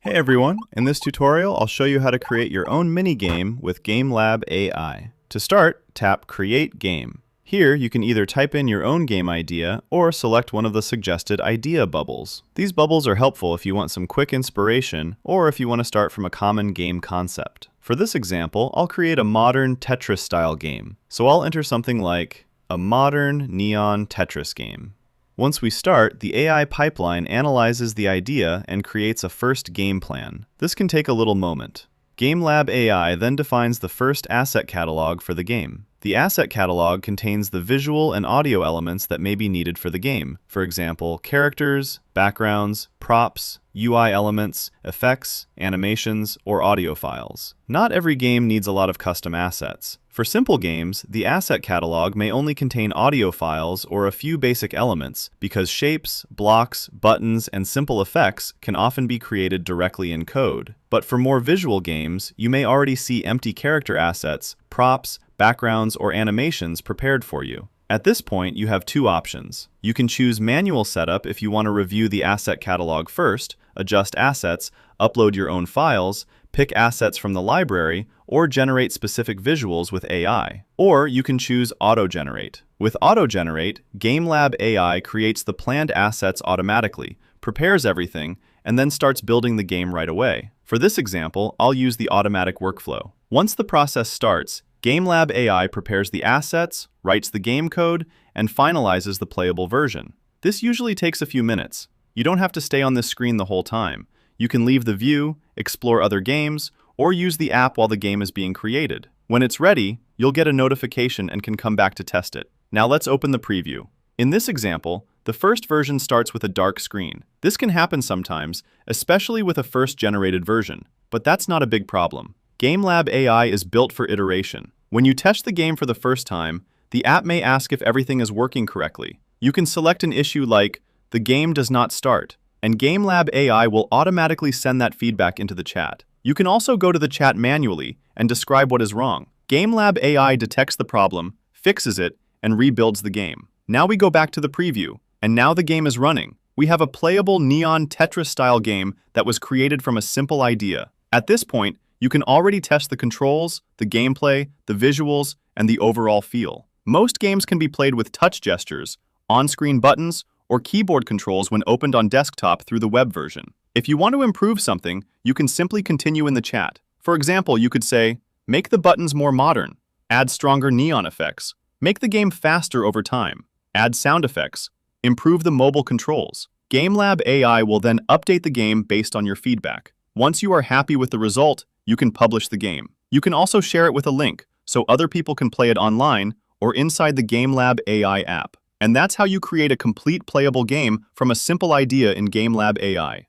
Hey everyone, in this tutorial I'll show you how to create your own mini-game with GameLab AI. To start, tap Create Game. Here you can either type in your own game idea or select one of the suggested idea bubbles. These bubbles are helpful if you want some quick inspiration or if you want to start from a common game concept. For this example, I'll create a modern Tetris-style game. So I'll enter something like a modern neon Tetris game. Once we start, the AI pipeline analyzes the idea and creates a first game plan. This can take a little moment. GameLab AI then defines the first asset catalog for the game. The asset catalog contains the visual and audio elements that may be needed for the game. For example, characters, backgrounds, props, UI elements, effects, animations, or audio files. Not every game needs a lot of custom assets. For simple games, the asset catalog may only contain audio files or a few basic elements because shapes, blocks, buttons, and simple effects can often be created directly in code. But for more visual games, you may already see empty character assets, props, backgrounds, or animations prepared for you. At this point, you have two options. You can choose manual setup if you want to review the asset catalog first, adjust assets, upload your own files, pick assets from the library, or generate specific visuals with AI. Or you can choose Auto-Generate. With Auto-Generate, GameLab AI creates the planned assets automatically, prepares everything, and then starts building the game right away. For this example, I'll use the automatic workflow. Once the process starts, GameLab AI prepares the assets, writes the game code, and finalizes the playable version. This usually takes a few minutes. You don't have to stay on this screen the whole time. You can leave the view, explore other games, or use the app while the game is being created. When it's ready, you'll get a notification and can come back to test it. Now let's open the preview. In this example, the first version starts with a dark screen. This can happen sometimes, especially with a first-generated version, but that's not a big problem. GameLab AI is built for iteration. When you test the game for the first time, the app may ask if everything is working correctly. You can select an issue like, "The game does not start," and GameLab AI will automatically send that feedback into the chat. You can also go to the chat manually and describe what is wrong. GameLab AI detects the problem, fixes it, and rebuilds the game. Now we go back to the preview, and now the game is running. We have a playable neon Tetris-style game that was created from a simple idea. At this point, you can already test the controls, the gameplay, the visuals, and the overall feel. Most games can be played with touch gestures, on-screen buttons, or keyboard controls when opened on desktop through the web version. If you want to improve something, you can simply continue in the chat. For example, you could say, "Make the buttons more modern, add stronger neon effects, make the game faster over time, add sound effects, improve the mobile controls." GameLab AI will then update the game based on your feedback. Once you are happy with the result, you can publish the game. You can also share it with a link so other people can play it online or inside the GameLab AI app. And that's how you create a complete playable game from a simple idea in GameLab AI.